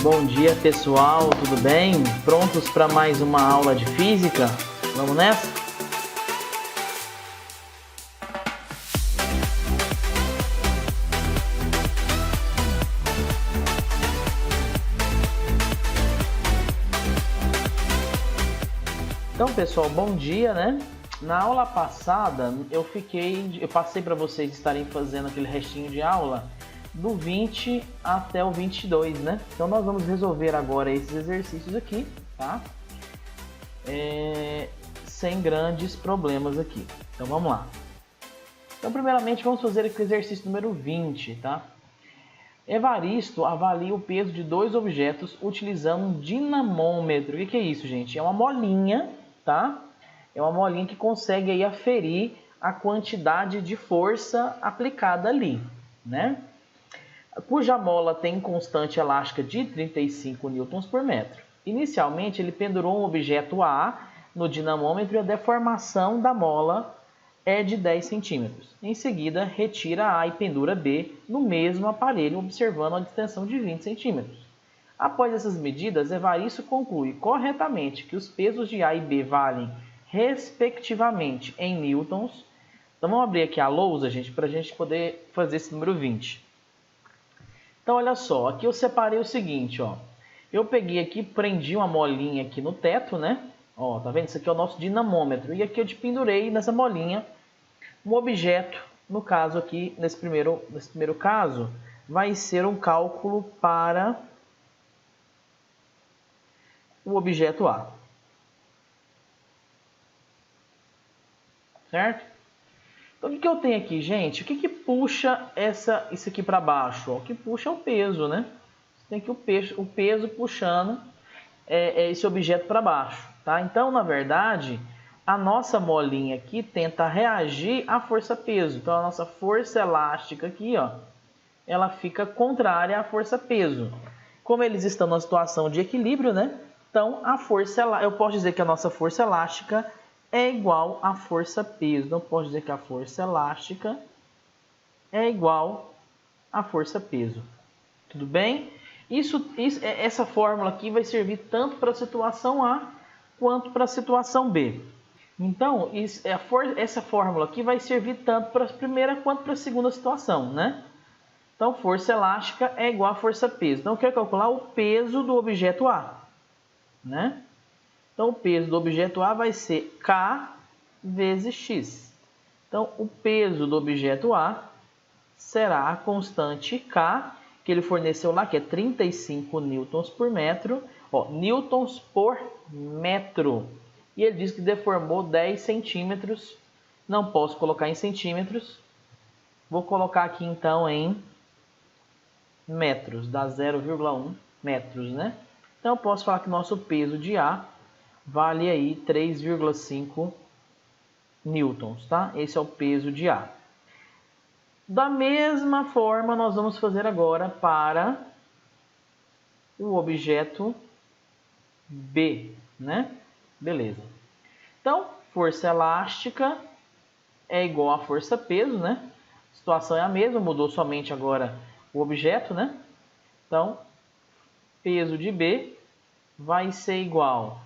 Bom dia, pessoal, tudo bem? Prontos para mais uma aula de física? Vamos nessa? Então, pessoal, bom dia, né? Na aula passada, eu passei para vocês estarem fazendo aquele restinho de aula do 20 até o 22, né? Então nós vamos resolver agora esses exercícios aqui, tá? Sem grandes problemas aqui. Então vamos lá. Então primeiramente vamos fazer aqui o exercício número 20, tá? Evaristo avalia o peso de dois objetos utilizando um dinamômetro. O que é isso, gente? É uma molinha, tá? É uma molinha que consegue aí aferir a quantidade de força aplicada ali, né? Cuja mola tem constante elástica de 35 newtons por metro. Inicialmente, ele pendurou um objeto A no dinamômetro e a deformação da mola é de 10 centímetros. Em seguida, retira A e pendura B no mesmo aparelho, observando a distensão de 20 centímetros. Após essas medidas, Evaristo conclui corretamente que os pesos de A e B valem, respectivamente, em newtons. Então, vamos abrir aqui a lousa, gente, para a gente poder fazer esse número 20. Então, olha só, aqui eu separei o seguinte, ó. Eu peguei aqui, prendi uma molinha aqui no teto, né? Ó, tá vendo? Isso aqui é o nosso dinamômetro. E aqui eu pendurei nessa molinha um objeto. No caso aqui, nesse primeiro caso, vai ser um cálculo para o objeto A. Certo? Então, o que eu tenho aqui, gente? O que puxa isso aqui para baixo? O que puxa é o peso, né? Tem aqui o peso puxando esse objeto para baixo, tá? Então, na verdade, a nossa molinha aqui tenta reagir à força-peso. Então, a nossa força elástica aqui, ó, ela fica contrária à força-peso. Como eles estão numa situação de equilíbrio, né? Então, eu posso dizer que a nossa força elástica é igual à força-peso. Não posso dizer que a força elástica é igual à força-peso. Tudo bem? Essa fórmula aqui vai servir tanto para a situação A quanto para a situação B. Então, essa fórmula aqui vai servir tanto para a primeira quanto para a segunda situação, né? Então, força elástica é igual a força-peso. Então, eu quero calcular o peso do objeto A, né? Então, o peso do objeto A vai ser K vezes X. Então, o peso do objeto A será a constante K, que ele forneceu lá, que é 35 newtons por metro. Ó, newtons por metro. E ele diz que deformou 10 centímetros. Não posso colocar em centímetros. Vou colocar aqui, então, em metros. Dá 0,1 metros, né? Então, eu posso falar que nosso peso de A vale aí 3,5 newtons, tá? Esse é o peso de A. Da mesma forma, nós vamos fazer agora para o objeto B, né? Beleza. Então, força elástica é igual a força-peso, né? A situação é a mesma, mudou somente agora o objeto, né? Então, peso de B vai ser igual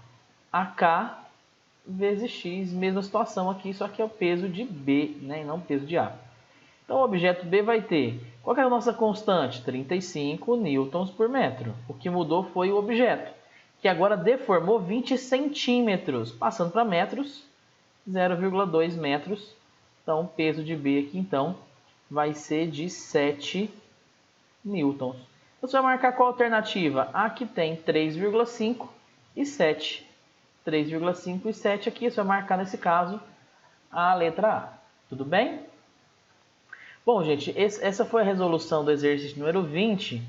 a K vezes X, mesma situação aqui, só que é o peso de B, né, e não o peso de A. Então, o objeto B vai ter, qual que é a nossa constante? 35 newtons por metro. O que mudou foi o objeto, que agora deformou 20 centímetros, passando para metros, 0,2 metros. Então, o peso de B aqui, então, vai ser de 7 newtons. Você vai marcar qual alternativa? A que tem 3,5 e 7. 3,5 e 7 aqui, você vai marcar nesse caso a letra A. Tudo bem? Bom, gente, essa foi a resolução do exercício número 20.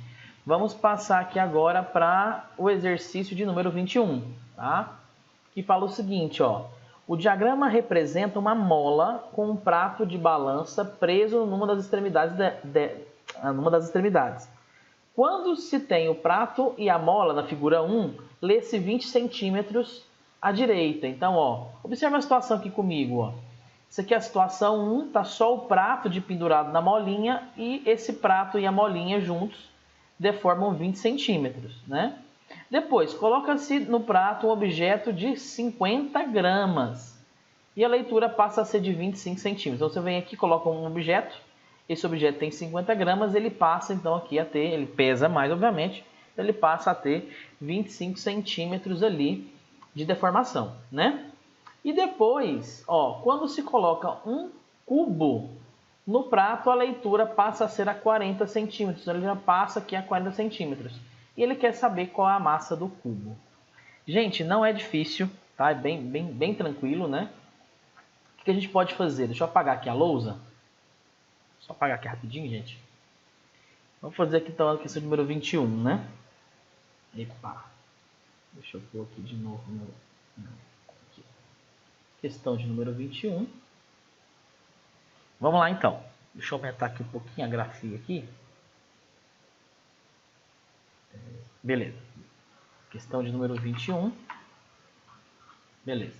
Vamos passar aqui agora para o exercício de número 21, tá? Que fala o seguinte, ó. O diagrama representa uma mola com um prato de balança preso numa das extremidades. Quando se tem o prato e a mola na figura 1, lê-se 20 centímetros à direita. Então, ó, observa a situação aqui comigo, ó. Isso aqui é a situação 1, tá só o prato de pendurado na molinha e esse prato e a molinha juntos deformam 20 centímetros, né? Depois, coloca-se no prato um objeto de 50 gramas e a leitura passa a ser de 25 centímetros. Então, você vem aqui, coloca um objeto, esse objeto tem 50 gramas, ele passa então aqui a ter, ele pesa mais, obviamente, ele passa a ter 25 centímetros ali de deformação, né? E depois, ó, quando se coloca um cubo no prato, a leitura passa a ser a 40 centímetros. Então, ele já passa aqui a 40 centímetros. E ele quer saber qual é a massa do cubo. Gente, não é difícil, tá? É bem tranquilo, né? O que a gente pode fazer? Deixa eu apagar aqui a lousa. Só apagar aqui rapidinho, gente. Vamos fazer aqui então a questão número 21, né? Epa. Deixa eu pôr aqui de novo. Aqui. Questão de número 21. Vamos lá então. Deixa eu aumentar aqui um pouquinho a grafia aqui. Beleza. Questão de número 21. Beleza.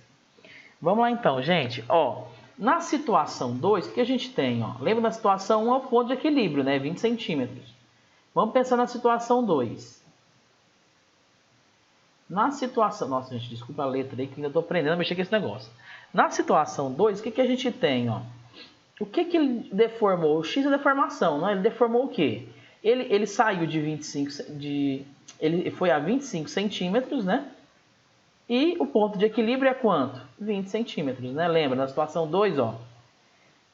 Vamos lá então, gente. Ó, na situação 2, o que a gente tem? Ó? Lembra da situação 1 é o ponto de equilíbrio, né? 20 centímetros. Vamos pensar na situação 2. Na situação... Nossa, gente, desculpa a letra aí que ainda estou aprendendo a mexer com esse negócio. Na situação 2, o que a gente tem? Ó? O que ele deformou? O X é deformação, não é? Ele deformou o quê? Ele saiu de 25... Ele foi a 25 centímetros, né? E o ponto de equilíbrio é quanto? 20 centímetros, né? Lembra, na situação 2, ó,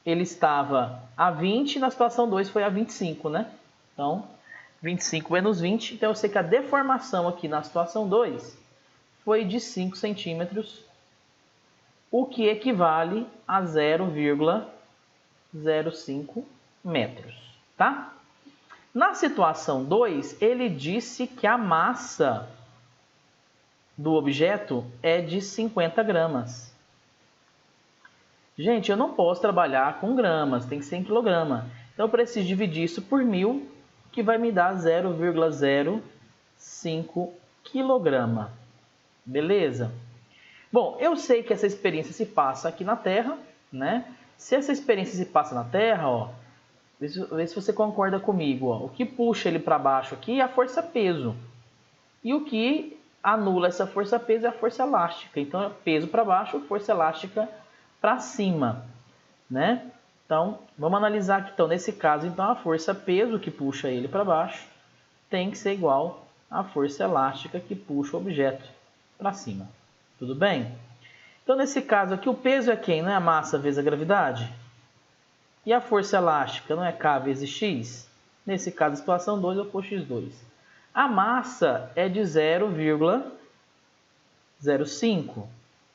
ele estava a 20, na situação 2 foi a 25, né? Então, 25 menos 20. Então, eu sei que a deformação aqui na situação 2 foi de 5 centímetros, o que equivale a 0,05 metros, tá? Na situação 2, ele disse que a massa do objeto é de 50 gramas. Gente, eu não posso trabalhar com gramas, tem que ser em quilograma. Então, eu preciso dividir isso por 1000, que vai me dar 0,05 quilograma. Beleza? Bom, eu sei que essa experiência se passa aqui na Terra, né? Se essa experiência se passa na Terra, ó, vê se você concorda comigo. Ó. O que puxa ele para baixo aqui é a força-peso. E o que anula essa força-peso é a força elástica. Então, é peso para baixo, força elástica para cima. Né? Então, vamos analisar aqui. Então, nesse caso, então, a força-peso que puxa ele para baixo tem que ser igual à força elástica que puxa o objeto para cima. Tudo bem? Então, nesse caso aqui, o peso é quem? Não é a massa vezes a gravidade? E a força elástica não é K vezes X? Nesse caso, a situação 2, eu pôr X2. A massa é de 0,05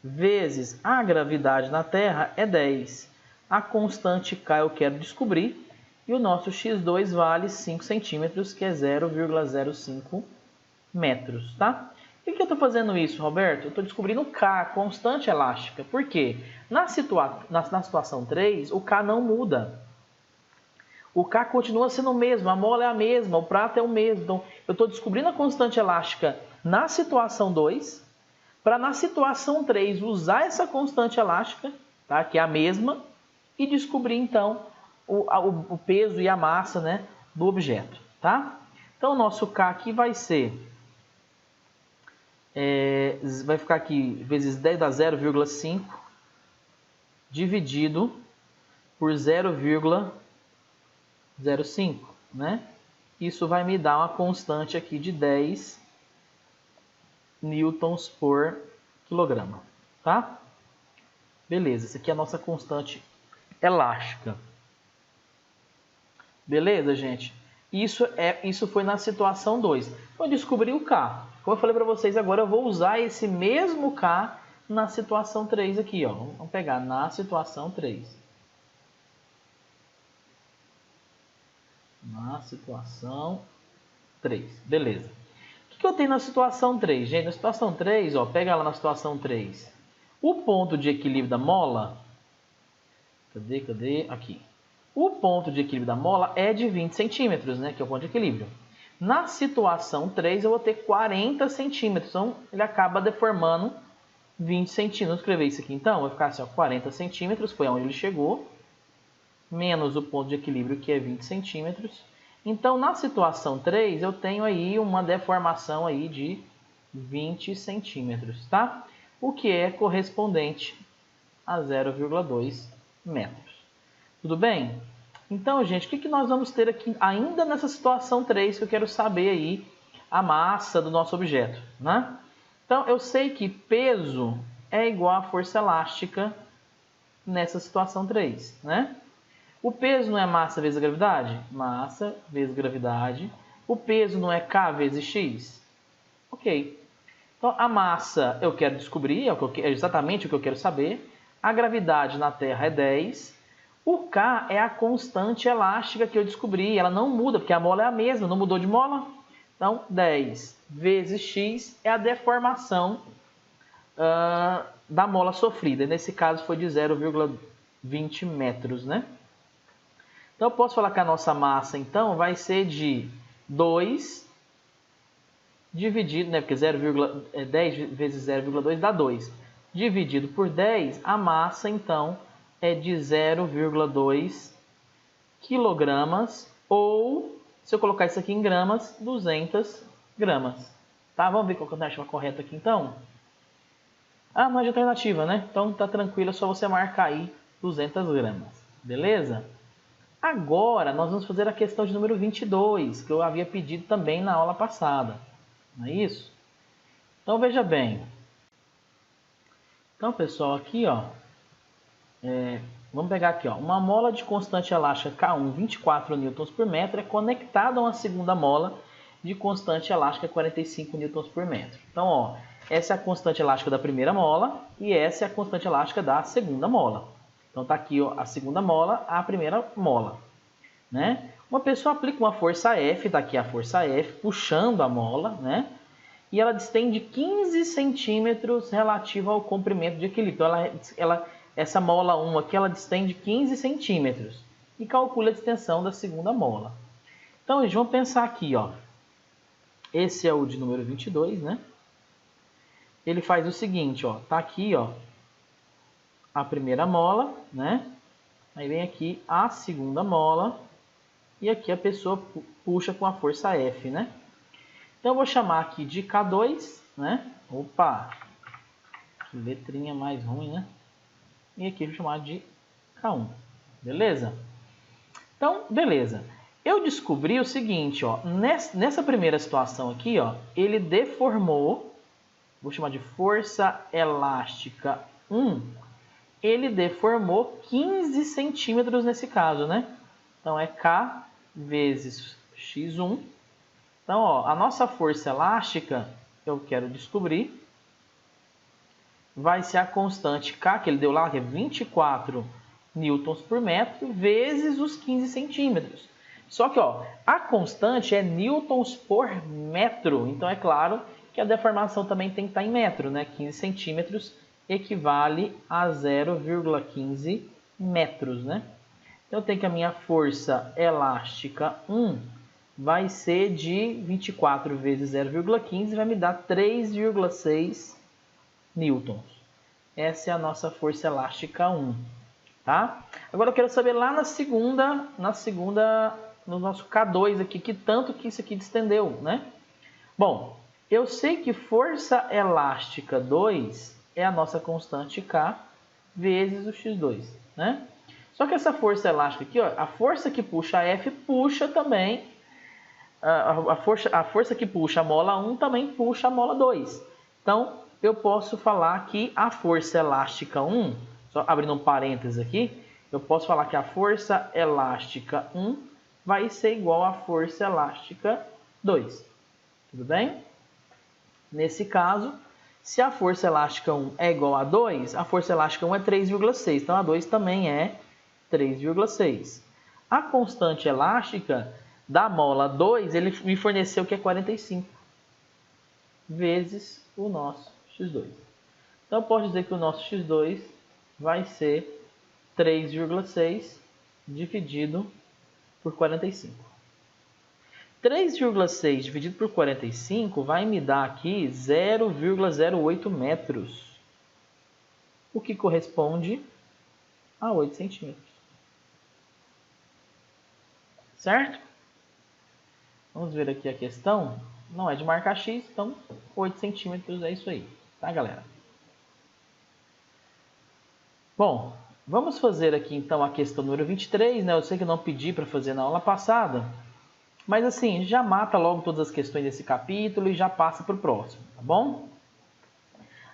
vezes a gravidade na Terra é 10. A constante K eu quero descobrir. E o nosso X2 vale 5 centímetros, que é 0,05 metros. Tá? Por que eu estou fazendo isso, Roberto? Eu estou descobrindo K, a constante elástica. Por quê? Na situação 3, o K não muda. O K continua sendo o mesmo, a mola é a mesma, o prato é o mesmo. Então, eu estou descobrindo a constante elástica na situação 2, para na situação 3 usar essa constante elástica, tá? Que é a mesma, e descobrir então o peso e a massa, né, do objeto. Tá? Então, o nosso K aqui vai ser... vai ficar aqui vezes 10 dá 0,5 dividido por 0,05, né? Isso vai me dar uma constante aqui de 10 newtons por quilograma, tá? Beleza, essa aqui é a nossa constante elástica. Beleza, gente? Isso foi na situação 2. Eu descobri o K. Como eu falei para vocês, agora eu vou usar esse mesmo K na situação 3 aqui, ó. Vamos pegar na situação 3. Na situação 3. Beleza. O que eu tenho na situação 3? Gente, na situação 3, ó, pega lá na situação 3. O ponto de equilíbrio da mola... Cadê? Aqui. O ponto de equilíbrio da mola é de 20 centímetros, né? Que é o ponto de equilíbrio. Na situação 3, eu vou ter 40 centímetros. Então, ele acaba deformando 20 centímetros. Vou escrever isso aqui, então. Vai ficar assim, ó, 40 centímetros, foi aonde ele chegou. Menos o ponto de equilíbrio, que é 20 centímetros. Então, na situação 3, eu tenho aí uma deformação aí de 20 centímetros, tá? O que é correspondente a 0,2 metros. Tudo bem? Então, gente, o que nós vamos ter aqui ainda nessa situação 3 que eu quero saber aí a massa do nosso objeto, né? Então, eu sei que peso é igual a força elástica nessa situação 3, né? O peso não é massa vezes a gravidade? Massa vezes gravidade. O peso não é K vezes X? Ok. Então, a massa eu quero descobrir, é exatamente o que eu quero saber. A gravidade na Terra é 10. O K é a constante elástica que eu descobri. Ela não muda, porque a mola é a mesma, não mudou de mola. Então, 10 vezes X é a deformação da mola sofrida. Nesse caso, foi de 0,20 metros, né? Então, eu posso falar que a nossa massa, então, vai ser de 2 dividido, né? Porque 10 vezes 0,2 dá 2. Dividido por 10, a massa, então, é de 0,2 quilogramas, ou, se eu colocar isso aqui em gramas, 200 gramas. Tá? Vamos ver qual que é a alternativa correta aqui, então? Ah, não é de alternativa, né? Então, tá tranquilo, é só você marcar aí 200 gramas. Beleza? Agora, nós vamos fazer a questão de número 22, que eu havia pedido também na aula passada. Não é isso? Então, veja bem. Então, pessoal, aqui, ó, vamos pegar aqui, ó, uma mola de constante elástica K1, 24 newtons por metro, é conectada a uma segunda mola de constante elástica 45 newtons por metro. Então, ó, essa é a constante elástica da primeira mola e essa é a constante elástica da segunda mola. Então, tá aqui, ó, a segunda mola, a primeira mola, né? Uma pessoa aplica uma força F, tá aqui a força F, puxando a mola, né? E ela distende 15 centímetros relativo ao comprimento de equilíbrio. Então, essa mola 1 aqui, ela distende 15 centímetros. E calcula a distensão da segunda mola. Então, gente, vamos pensar aqui, ó. Esse é o de número 22, né? Ele faz o seguinte, ó. Tá aqui, ó, a primeira mola, né? Aí vem aqui a segunda mola. E aqui a pessoa puxa com a força F, né? Então, eu vou chamar aqui de K2, né? Opa! Que letrinha mais ruim, né? E aqui eu vou chamar de K1. Beleza? Então, beleza. Eu descobri o seguinte, ó. Nessa primeira situação aqui, ó, ele deformou, vou chamar de força elástica 1, ele deformou 15 centímetros nesse caso, né? Então, é K vezes X1. Então, ó, a nossa força elástica, eu quero descobrir, vai ser a constante K, que ele deu lá, que é 24 newtons por metro, vezes os 15 centímetros. Só que, ó, a constante é newtons por metro. Então, é claro que a deformação também tem que estar em metro, né? 15 centímetros equivale a 0,15 metros, né? Então, eu tenho que a minha força elástica 1 vai ser de 24 vezes 0,15, vai me dar 3,6 newtons. Essa é a nossa força elástica 1, tá? Agora eu quero saber lá na segunda, no nosso K2 aqui, que tanto que isso aqui distendeu, né? Bom, eu sei que força elástica 2 é a nossa constante K vezes o X2, né? Só que essa força elástica aqui, ó, a força que puxa a F puxa também, a força que puxa a mola 1 também puxa a mola 2. Então, eu posso falar que a força elástica 1, só abrindo um parênteses aqui, eu posso falar que a força elástica 1 vai ser igual à força elástica 2. Tudo bem? Nesse caso, se a força elástica 1 é igual a 2, a força elástica 1 é 3,6. Então, a 2 também é 3,6. A constante elástica da mola 2, ele me forneceu que é 45 vezes o nosso X2. Então, eu posso dizer que o nosso X2 vai ser 3,6 dividido por 45. 3,6 dividido por 45 vai me dar aqui 0,08 metros, o que corresponde a 8 centímetros. Certo? Vamos ver aqui a questão. Não é de marcar X, então 8 centímetros é isso aí, tá, galera? Bom, vamos fazer aqui então a questão número 23, né? Eu sei que eu não pedi para fazer na aula passada, mas assim, já mata logo todas as questões desse capítulo e já passa para o próximo, tá bom?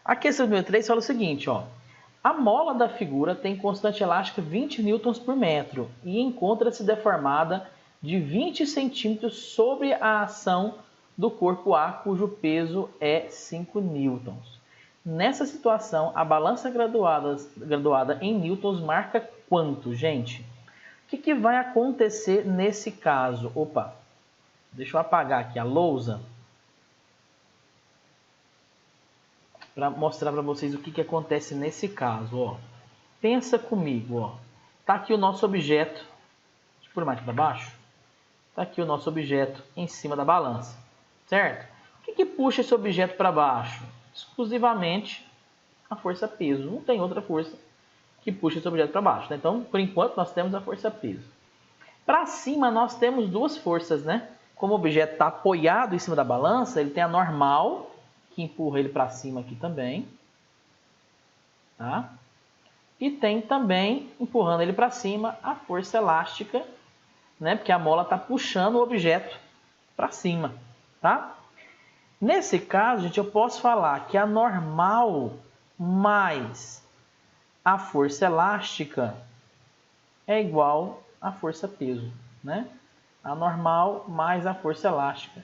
A questão número 3 fala o seguinte, ó. A mola da figura tem constante elástica 20 newtons por metro e encontra-se deformada de 20 centímetros sobre a ação do corpo A, cujo peso é 5 newtons. Nessa situação, a balança graduada em newtons marca quanto, gente? O que vai acontecer nesse caso? Opa, deixa eu apagar aqui a lousa para mostrar para vocês o que acontece nesse caso. Ó. Pensa comigo, ó. Tá aqui o nosso objeto. Deixa eu pôr mais para baixo. Tá aqui o nosso objeto em cima da balança, certo? O que puxa esse objeto para baixo? Exclusivamente a força peso. Não tem outra força que puxa esse objeto para baixo, né? Então, por enquanto, nós temos a força peso. Para cima, nós temos duas forças, né? Como o objeto está apoiado em cima da balança, ele tem a normal, que empurra ele para cima aqui também, tá? E tem também, empurrando ele para cima, a força elástica, né? Porque a mola está puxando o objeto para cima, tá? Nesse caso, gente, eu posso falar que a normal mais a força elástica é igual à força peso, né? A normal mais a força elástica.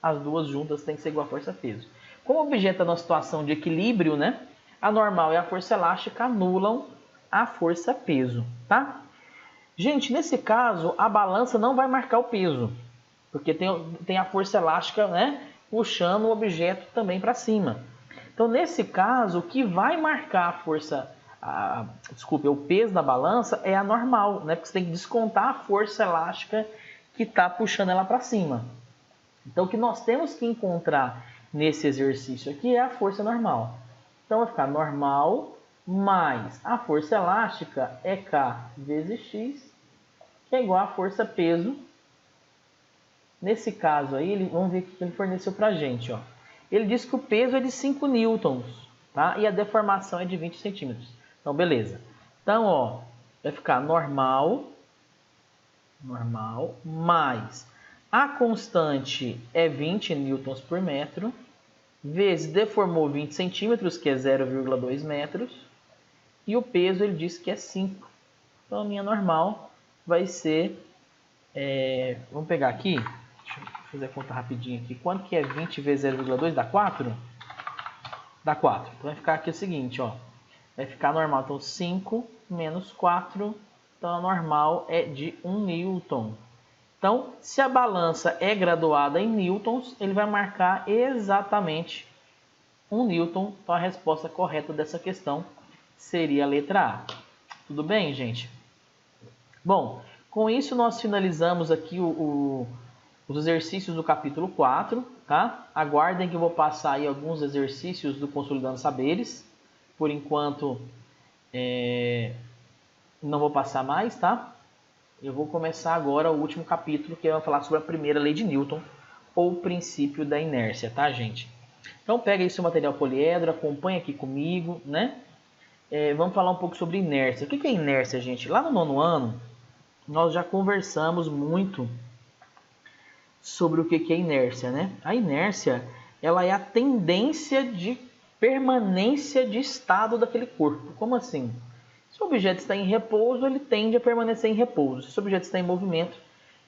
As duas juntas têm que ser igual à força peso. Como o objeto está numa situação de equilíbrio, né? A normal e a força elástica anulam a força peso, tá? Gente, nesse caso, a balança não vai marcar o peso, porque tem a força elástica, né, puxando o objeto também para cima. Então, nesse caso, o que vai marcar a força, o peso da balança é a normal, né, porque você tem que descontar a força elástica que está puxando ela para cima. Então, o que nós temos que encontrar nesse exercício aqui é a força normal. Então, vai ficar normal mais a força elástica é K vezes X, que é igual a força peso. Nesse caso aí, vamos ver o que ele forneceu para a gente. Ó. Ele disse que o peso é de 5 newtons, tá? E a deformação é de 20 centímetros. Então, beleza. Então, ó, vai ficar normal mais a constante é 20 newtons por metro, vezes deformou 20 centímetros, que é 0,2 metros, e o peso ele disse que é 5. Então, a minha normal vai ser, vamos pegar aqui, deixa eu fazer a conta rapidinho aqui, quanto que é 20 vezes 0,2? Dá 4? Dá 4. Então, vai ficar aqui o seguinte, ó, vai ficar normal, então 5 menos 4, então a normal é de 1 newton. Então, se a balança é graduada em newtons, ele vai marcar exatamente 1 newton. Então, a resposta correta dessa questão seria a letra A. Tudo bem, gente? Bom, com isso nós finalizamos aqui os exercícios do capítulo 4, tá? Aguardem que eu vou passar aí alguns exercícios do Consolidando Saberes. Por enquanto, não vou passar mais, tá? Eu vou começar agora o último capítulo, que vai falar sobre a primeira lei de Newton, ou princípio da inércia, tá, gente? Então, pega aí seu material poliedro, acompanha aqui comigo, né? Vamos falar um pouco sobre inércia. O que é inércia, gente? Lá no 9º ano, nós já conversamos muito sobre o que é inércia, né? A inércia, ela é a tendência de permanência de estado daquele corpo. Como assim? Se o objeto está em repouso, ele tende a permanecer em repouso. Se o objeto está em movimento,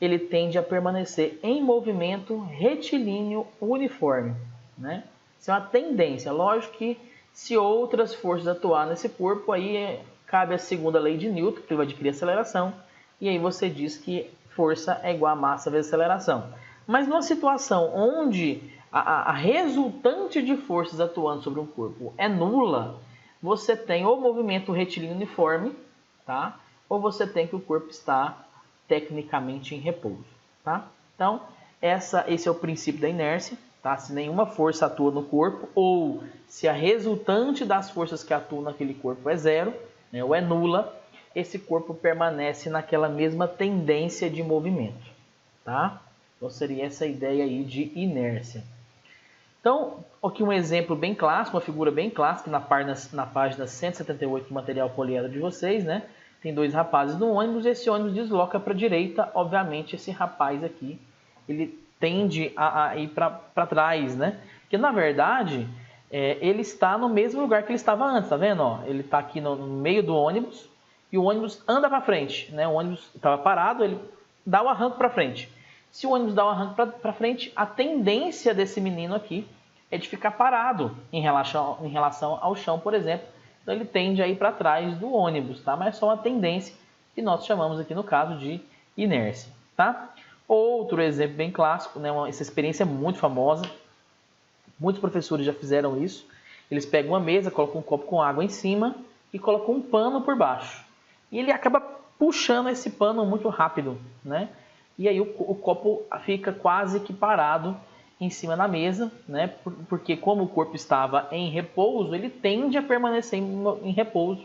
ele tende a permanecer em movimento retilíneo uniforme, né? Isso é uma tendência. Lógico que se outras forças atuar nesse corpo, aí cabe a segunda lei de Newton, que ele vai adquirir aceleração, e aí você diz que força é igual a massa vezes aceleração. Mas numa situação onde a resultante de forças atuando sobre um corpo é nula, você tem ou movimento retilíneo uniforme, tá? Ou você tem que o corpo está tecnicamente em repouso, tá? Então, esse é o princípio da inércia, tá? Se nenhuma força atua no corpo, ou se a resultante das forças que atuam naquele corpo é zero, né, ou é nula, esse corpo permanece naquela mesma tendência de movimento, tá? Então seria essa ideia aí de inércia. Então, aqui um exemplo bem clássico, uma figura bem clássica na página 178 do material poliedro de vocês, né? Tem dois rapazes no ônibus, esse ônibus desloca para a direita, obviamente esse rapaz aqui, ele tende a ir para trás, né? Porque na verdade, ele está no mesmo lugar que ele estava antes, tá vendo? Ó, ele está aqui no meio do ônibus e o ônibus anda para frente, né? O ônibus estava parado, ele dá o arranco para frente. Se o ônibus dá o arranco para frente, a tendência desse menino aqui é de ficar parado em relação ao chão, por exemplo. Então ele tende a ir para trás do ônibus, tá? Mas é só uma tendência que nós chamamos aqui no caso de inércia, tá? Outro exemplo bem clássico, né? Essa experiência é muito famosa. Muitos professores já fizeram isso. Eles pegam uma mesa, colocam um copo com água em cima e colocam um pano por baixo. E ele acaba puxando esse pano muito rápido, né? E aí o copo fica quase que parado em cima da mesa, né? Porque como o corpo estava em repouso, ele tende a permanecer em repouso,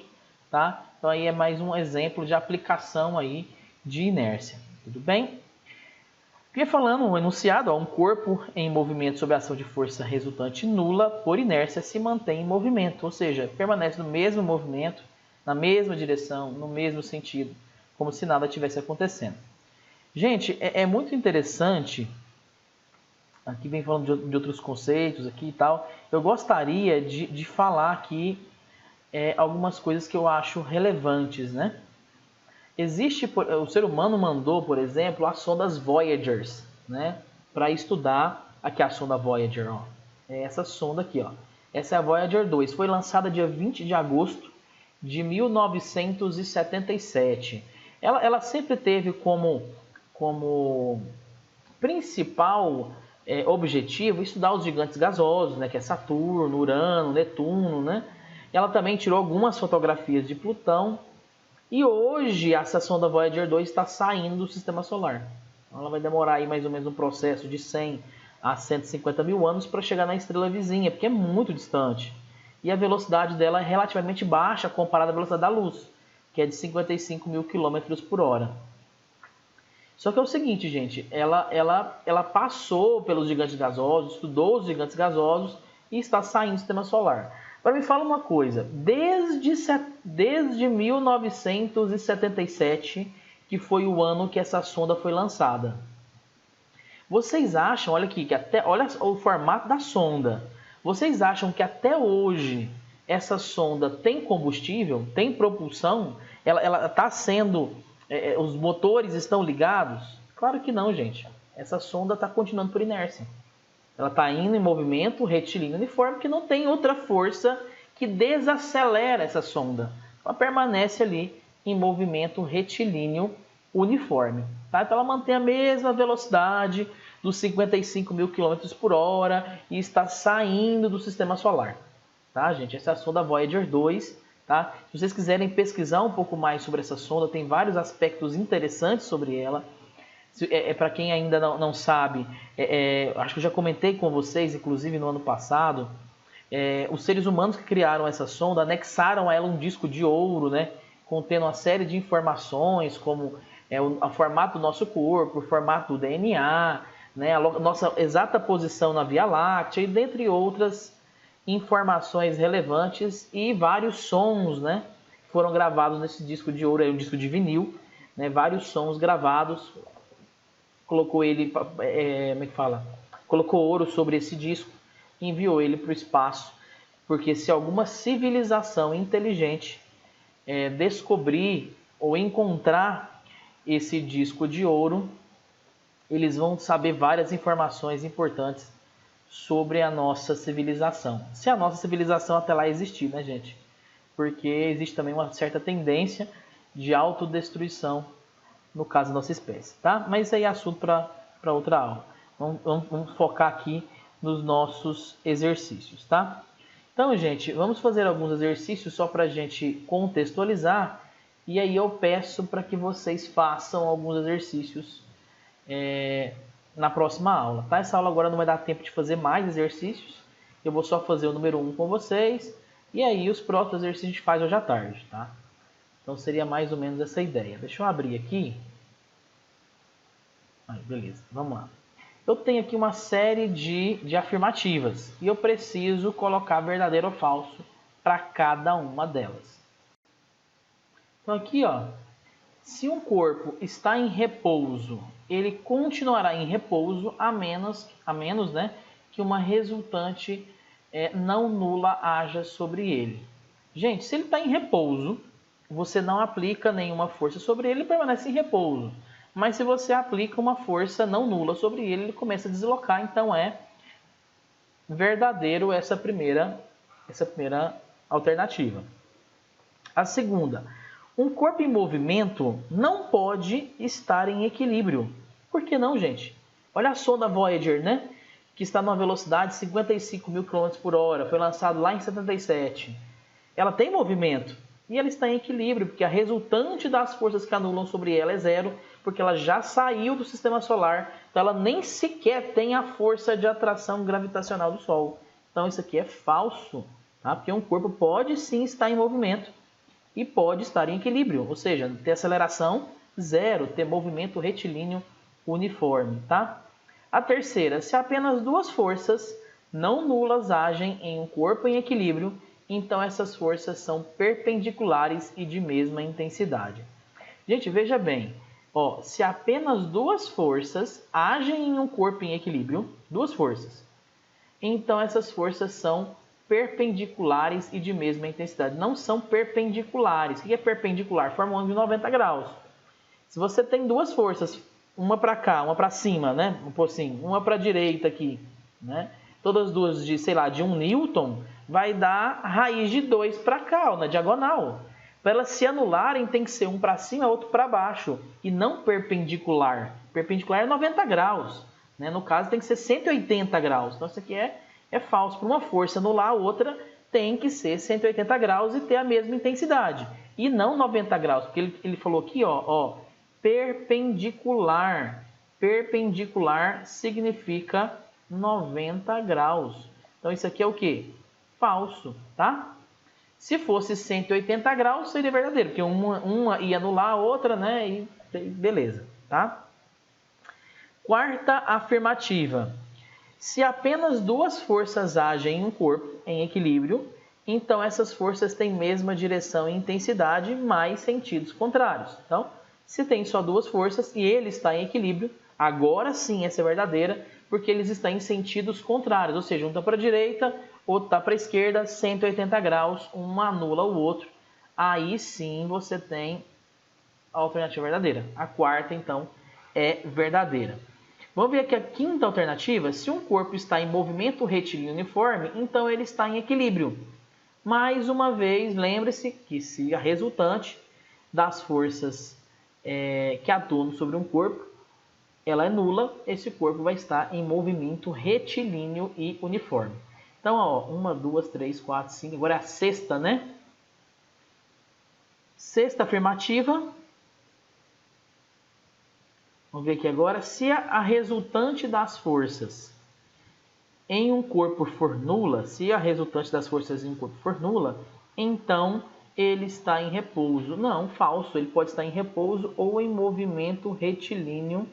tá? Então aí é mais um exemplo de aplicação aí de inércia, tudo bem? Porque falando, um enunciado, um corpo em movimento sob a ação de força resultante nula, por inércia se mantém em movimento, ou seja, permanece no mesmo movimento, na mesma direção, no mesmo sentido, como se nada tivesse acontecendo. Gente, é muito interessante, aqui vem falando de outros conceitos aqui e tal, eu gostaria de falar aqui algumas coisas que eu acho relevantes, né? O ser humano mandou, por exemplo, as sondas Voyagers, né? Para estudar, aqui a sonda Voyager, ó. É essa sonda aqui, ó. Essa é a Voyager 2, foi lançada dia 20 de agosto de 1977. Ela sempre teve como principal objetivo estudar os gigantes gasosos, né, que é Saturno, Urano, Netuno, né? Ela também tirou algumas fotografias de Plutão e hoje essa sonda Voyager 2 está saindo do Sistema Solar. Ela vai demorar aí mais ou menos um processo de 100 a 150 mil anos para chegar na estrela vizinha, porque é muito distante. E a velocidade dela é relativamente baixa comparada à velocidade da luz, que é de 55 mil quilômetros por hora. Só que é o seguinte, gente, ela passou pelos gigantes gasosos, estudou os gigantes gasosos e está saindo do Sistema Solar. Agora me fala uma coisa, desde 1977, que foi o ano que essa sonda foi lançada, vocês acham, olha aqui, olha o formato da sonda, vocês acham que até hoje essa sonda tem combustível, tem propulsão, ela está sendo... os motores estão ligados? Claro que não, gente. Essa sonda está continuando por inércia. Ela está indo em movimento retilíneo uniforme, que não tem outra força que desacelera essa sonda. Ela permanece ali em movimento retilíneo uniforme. Tá? Então ela mantém a mesma velocidade dos 55 mil quilômetros por hora e está saindo do Sistema Solar. Tá, gente? Essa é a sonda Voyager 2. Tá? Se vocês quiserem pesquisar um pouco mais sobre essa sonda, tem vários aspectos interessantes sobre ela. Para quem ainda não sabe, acho que eu já comentei com vocês, inclusive no ano passado, os seres humanos que criaram essa sonda anexaram a ela um disco de ouro, né, contendo uma série de informações, como o formato do nosso corpo, o formato do DNA, né, a nossa exata posição na Via Láctea, e dentre outras informações relevantes e vários sons, né, foram gravados nesse disco de ouro, um disco de vinil, né, vários sons gravados, colocou ele, como é que fala? Colocou ouro sobre esse disco e enviou ele para o espaço, porque se alguma civilização inteligente descobrir ou encontrar esse disco de ouro, eles vão saber várias informações importantes sobre a nossa civilização. Se a nossa civilização até lá existir, né, gente? Porque existe também uma certa tendência de autodestruição no caso da nossa espécie, tá? Mas isso aí é assunto para outra aula. Vamos focar aqui nos nossos exercícios, tá? Então, gente, vamos fazer alguns exercícios só para a gente contextualizar e aí eu peço para que vocês façam alguns exercícios na próxima aula, tá? Essa aula agora não vai dar tempo de fazer mais exercícios, eu vou só fazer o número 1 com vocês, e aí os próximos exercícios a gente faz hoje à tarde, tá? Então seria mais ou menos essa ideia. Deixa eu abrir aqui. Aí, beleza, vamos lá. eu tenho aqui uma série de afirmativas e eu preciso colocar verdadeiro ou falso para cada uma delas. Então aqui, ó, se um corpo está em repouso, ele continuará em repouso a menos né, que uma resultante não nula haja sobre ele. Gente, se ele está em repouso, você não aplica nenhuma força sobre ele, ele permanece em repouso. Mas se você aplica uma força não nula sobre ele, ele começa a deslocar. Então é verdadeiro essa primeira alternativa. A segunda, um corpo em movimento não pode estar em equilíbrio. Por que não, gente? Olha a sonda Voyager, né? Que está numa velocidade de 55 mil km por hora. Foi lançado lá em 77. Ela tem movimento e ela está em equilíbrio, porque a resultante das forças que anulam sobre ela é zero, porque ela já saiu do sistema solar, então ela nem sequer tem a força de atração gravitacional do Sol. Então isso aqui é falso, tá? Porque um corpo pode sim estar em movimento e pode estar em equilíbrio, ou seja, ter aceleração zero, ter movimento retilíneo uniforme, tá? A terceira, se apenas duas forças não nulas agem em um corpo em equilíbrio, então essas forças são perpendiculares e de mesma intensidade. Gente, veja bem, ó, se apenas duas forças agem em um corpo em equilíbrio, duas forças, então essas forças são perpendiculares e de mesma intensidade. Não são perpendiculares. O que é perpendicular? Forma um ângulo de 90 graus. Se você tem duas forças, uma para cá, uma para cima, né? Assim, uma para a direita aqui, né? Todas duas de, sei lá, de 1 newton, vai dar raiz de 2 para cá, ó, na diagonal. Para elas se anularem, tem que ser um para cima, outro para baixo, e não perpendicular. Perpendicular é 90 graus, né? No caso, tem que ser 180 graus. Então, isso aqui é falso. Para uma força anular a outra, tem que ser 180 graus e ter a mesma intensidade. E não 90 graus, porque ele falou aqui, ó, perpendicular. Perpendicular significa 90 graus. Então, isso aqui é o quê? Falso, tá? Se fosse 180 graus, seria verdadeiro, porque uma ia anular a outra, né? E beleza, tá? Quarta afirmativa. Se apenas duas forças agem em um corpo em equilíbrio, então essas forças têm mesma direção e intensidade, mas sentidos contrários. Então, se tem só duas forças e ele está em equilíbrio, agora sim essa é verdadeira, porque eles estão em sentidos contrários, ou seja, um está para a direita, outro está para a esquerda, 180 graus, um anula o outro. Aí sim você tem a alternativa verdadeira. A quarta, então, é verdadeira. Vamos ver aqui a quinta alternativa. Se um corpo está em movimento retilíneo uniforme, então ele está em equilíbrio. Mais uma vez, lembre-se que se a resultante das forças que atuam sobre um corpo, ela é nula, esse corpo vai estar em movimento retilíneo e uniforme. Então, ó, 1, 2, 3, 4, 5, agora é a sexta, né? Sexta afirmativa. Vamos ver aqui agora. Se a resultante das forças em um corpo for nula, se a resultante das forças em um corpo for nula, então ele está em repouso. Não, falso. Ele pode estar em repouso ou em movimento retilíneo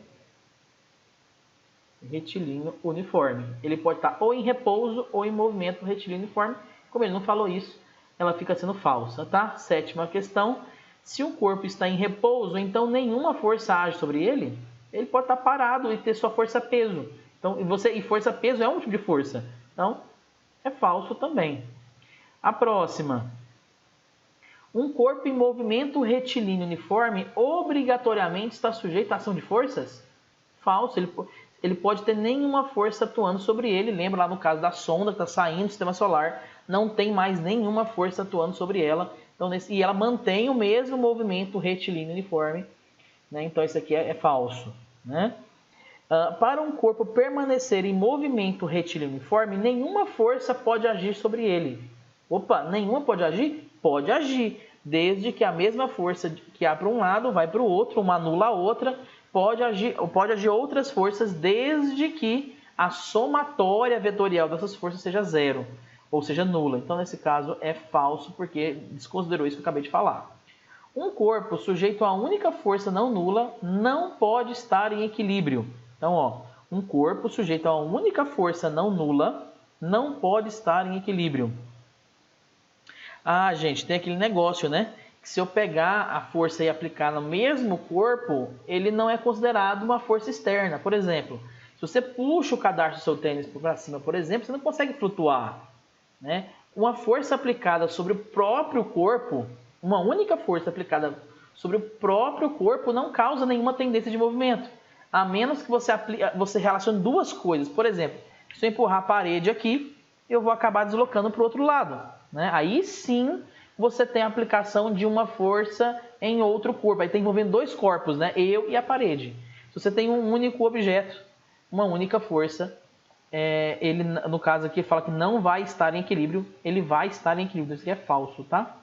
uniforme. Ele pode estar ou em repouso ou em movimento retilíneo uniforme. Como ele não falou isso, ela fica sendo falsa, tá? Sétima questão. Se o corpo está em repouso, então nenhuma força age sobre ele. Ele pode estar parado e ter sua força-peso. Então, e força-peso é um tipo de força. Então, é falso também. A próxima. Um corpo em movimento retilíneo uniforme obrigatoriamente está sujeito à ação de forças? Falso. Ele pode ter nenhuma força atuando sobre ele. Lembra lá no caso da sonda que está saindo do sistema solar, não tem mais nenhuma força atuando sobre ela. Então, e ela mantém o mesmo movimento retilíneo uniforme, né? Então, isso aqui é falso, né? Para um corpo permanecer em movimento retilíneo uniforme, nenhuma força pode agir sobre ele. Opa, nenhuma pode agir? Pode agir, desde que a mesma força que há para um lado vai para o outro, uma anula a outra. Pode agir outras forças, desde que a somatória vetorial dessas forças seja zero, ou seja, nula. Então, nesse caso, é falso, porque desconsiderou isso que eu acabei de falar. Um corpo sujeito a única força não nula não pode estar em equilíbrio. Então, ó, Um corpo sujeito a uma única força não nula não pode estar em equilíbrio. Ah, gente, tem aquele negócio, né? Que se eu pegar a força e aplicar no mesmo corpo, ele não é considerado uma força externa. Por exemplo, se você puxa o cadarço do seu tênis para cima, por exemplo, você não consegue flutuar, né? Uma força aplicada sobre o próprio corpo, uma única força aplicada sobre o próprio corpo não causa nenhuma tendência de movimento. A menos que você relacione duas coisas. Por exemplo, se eu empurrar a parede aqui, eu vou acabar deslocando para o outro lado, né? Aí sim você tem a aplicação de uma força em outro corpo. Aí está envolvendo dois corpos, né? Eu e a parede. Se você tem um único objeto, uma única força, ele, no caso aqui, fala que não vai estar em equilíbrio, ele vai estar em equilíbrio. Isso aqui é falso, tá?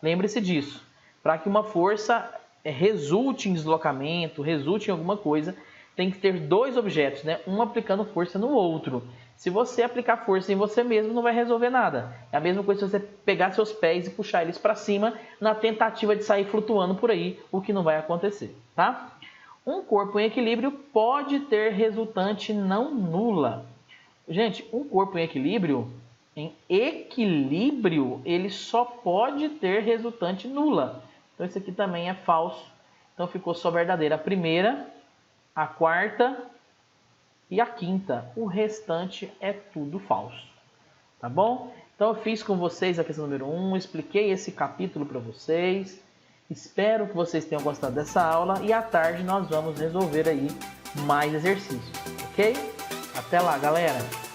Lembre-se disso. Para que uma força resulte em deslocamento, resulte em alguma coisa, tem que ter dois objetos, né? Um aplicando força no outro. Se você aplicar força em você mesmo, não vai resolver nada. É a mesma coisa se você pegar seus pés e puxar eles para cima na tentativa de sair flutuando por aí, o que não vai acontecer, tá? Um corpo em equilíbrio pode ter resultante não nula. Gente, um corpo em equilíbrio, ele só pode ter resultante nula. Então, isso aqui também é falso. Então, ficou só verdadeira a primeira, a quarta e a quinta. O restante é tudo falso. Tá bom? Então, eu fiz com vocês a questão número 1, expliquei esse capítulo para vocês. Espero que vocês tenham gostado dessa aula e à tarde nós vamos resolver aí mais exercícios, ok? Até lá, galera!